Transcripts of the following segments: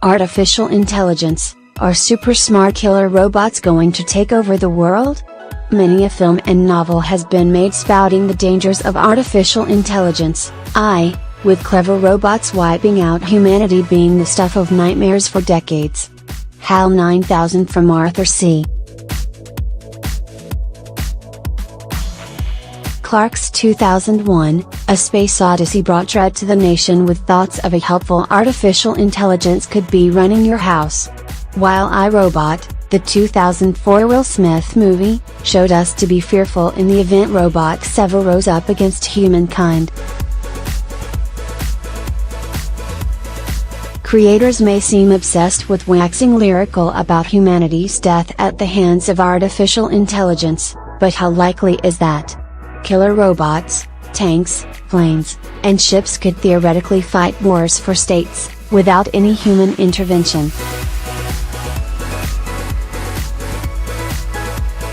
Artificial intelligence, are super smart killer robots going to take over the world? Many a film and novel has been made spouting the dangers of artificial intelligence, with clever robots wiping out humanity being the stuff of nightmares for decades. HAL 9000 from Arthur C. Clarke's 2001, A Space Odyssey brought dread to the nation with thoughts of a helpful artificial intelligence could be running your house. While iRobot, the 2004 Will Smith movie, showed us to be fearful in the event robots ever rose up against humankind. Creators may seem obsessed with waxing lyrical about humanity's death at the hands of artificial intelligence, but how likely is that? Killer robots, tanks, planes, and ships could theoretically fight wars for states, without any human intervention.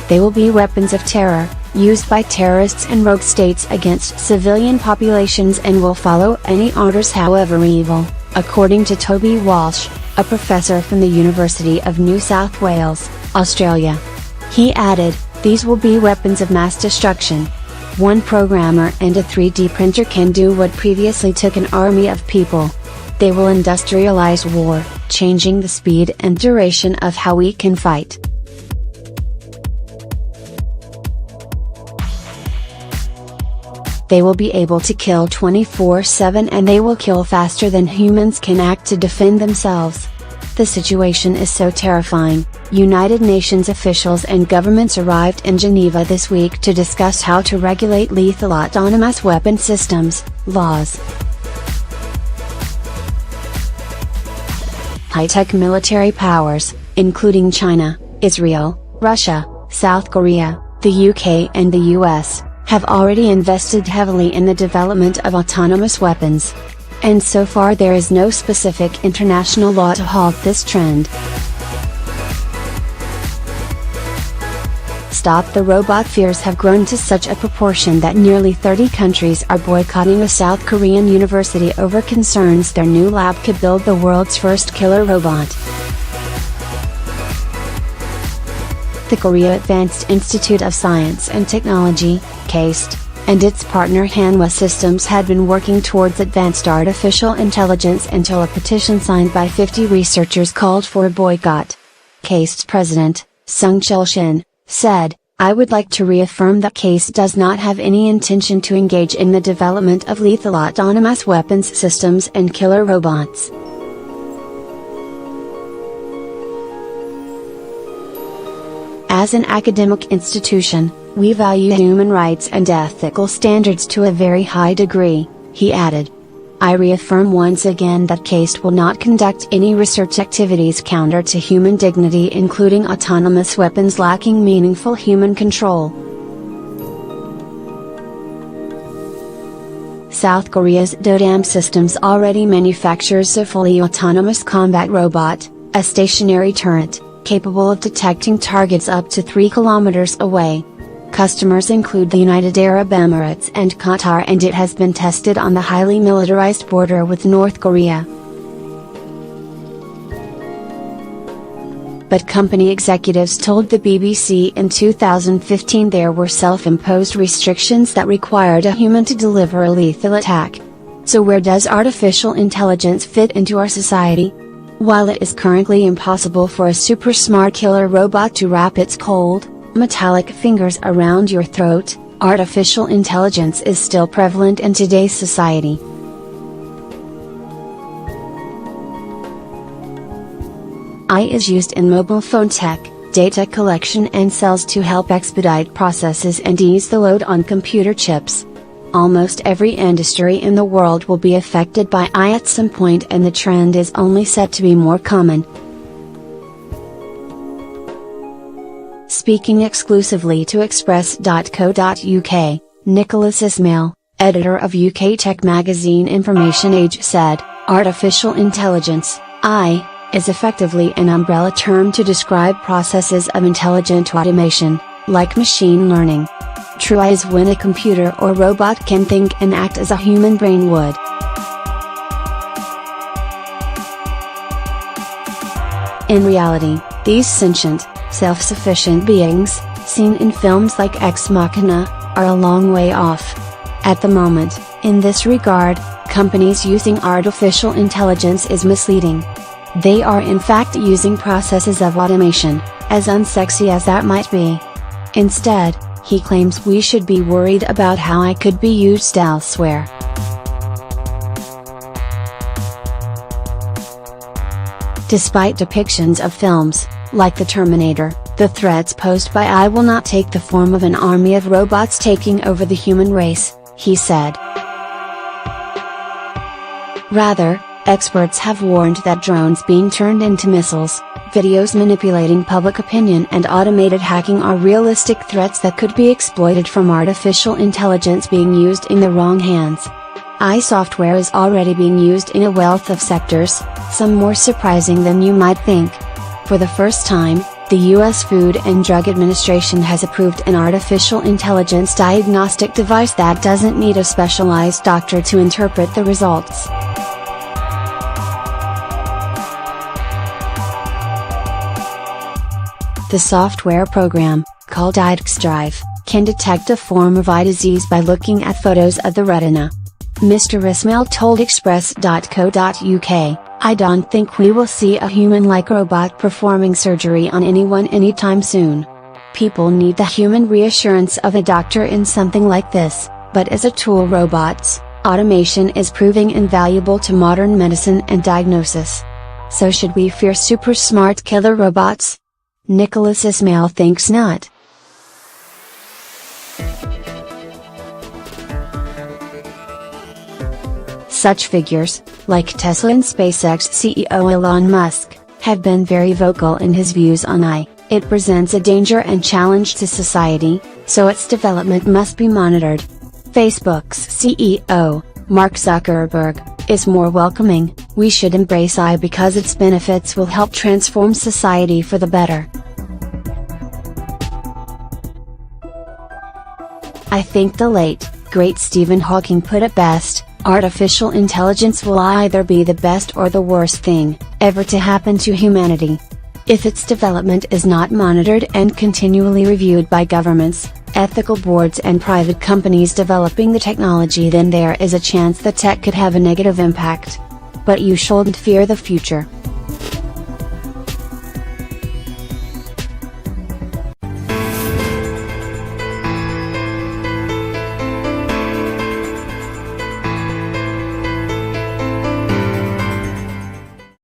They will be weapons of terror, used by terrorists and rogue states against civilian populations and will follow any orders however evil, according to Toby Walsh, a professor from the University of New South Wales, Australia. He added, "These will be weapons of mass destruction. One programmer and a 3D printer can do what previously took an army of people. They will industrialize war, changing the speed and duration of how we can fight." They will be able to kill 24/7 and they will kill faster than humans can act to defend themselves. The situation is so terrifying, United Nations officials and governments arrived in Geneva this week to discuss how to regulate lethal autonomous weapon systems, laws. High-tech military powers, including China, Israel, Russia, South Korea, the UK and the US, have already invested heavily in the development of autonomous weapons. And so far there is no specific international law to halt this trend. Stop the robot fears have grown to such a proportion that nearly 30 countries are boycotting a South Korean university over concerns their new lab could build the world's first killer robot. The Korea Advanced Institute of Science and Technology, KAIST, and its partner Hanwha Systems had been working towards advanced artificial intelligence until a petition signed by 50 researchers called for a boycott. KAIST's president, Sung Chul-shin, said, "I would like to reaffirm that KAIST does not have any intention to engage in the development of lethal autonomous weapons systems and killer robots." As an academic institution, we value human rights and ethical standards to a very high degree, he added. "I reaffirm once again that KAIST will not conduct any research activities counter to human dignity, including autonomous weapons lacking meaningful human control." South Korea's Dodam Systems already manufactures a fully autonomous combat robot, a stationary turret, capable of detecting targets up to 3 kilometers away. Customers include the United Arab Emirates and Qatar, and it has been tested on the highly militarized border with North Korea. But company executives told the BBC in 2015 there were self-imposed restrictions that required a human to deliver a lethal attack. So where does artificial intelligence fit into our society? While it is currently impossible for a super smart killer robot to wrap its cold, metallic fingers around your throat, artificial intelligence is still prevalent in today's society. AI is used in mobile phone tech, data collection and sales to help expedite processes and ease the load on computer chips. Almost every industry in the world will be affected by AI at some point, and the trend is only set to be more common. Speaking exclusively to Express.co.uk, Nicholas Ismail, editor of UK tech magazine Information Age, said, "Artificial intelligence, AI, is effectively an umbrella term to describe processes of intelligent automation, like machine learning. True AI is when a computer or robot can think and act as a human brain would." In reality, these sentient, self-sufficient beings, seen in films like Ex Machina, are a long way off. At the moment, in this regard, companies using artificial intelligence is misleading. They are in fact using processes of automation, as unsexy as that might be. Instead, he claims we should be worried about how it could be used elsewhere. Despite depictions of films, like the Terminator, the threats posed by AI will not take the form of an army of robots taking over the human race, he said. Rather, experts have warned that drones being turned into missiles, videos manipulating public opinion and automated hacking are realistic threats that could be exploited from artificial intelligence being used in the wrong hands. AI software is already being used in a wealth of sectors, some more surprising than you might think. For the first time, the U.S. Food and Drug Administration has approved an artificial intelligence diagnostic device that doesn't need a specialized doctor to interpret the results. The software program, called IDXDrive, can detect a form of eye disease by looking at photos of the retina. Mr. Ismail told Express.co.uk, "I don't think we will see a human-like robot performing surgery on anyone anytime soon. People need the human reassurance of a doctor in something like this, but as a tool automation is proving invaluable to modern medicine and diagnosis. So should we fear super smart killer robots? Nicholas Ismail thinks not. Such figures, like Tesla and SpaceX CEO Elon Musk, have been very vocal in his views on AI. It presents a danger and challenge to society, so its development must be monitored. Facebook's CEO, Mark Zuckerberg, is more welcoming. "We should embrace AI because its benefits will help transform society for the better. I think the late, great Stephen Hawking put it best, artificial intelligence will either be the best or the worst thing ever to happen to humanity. If its development is not monitored and continually reviewed by governments, ethical boards and private companies developing the technology, then there is a chance the tech could have a negative impact. But you shouldn't fear the future.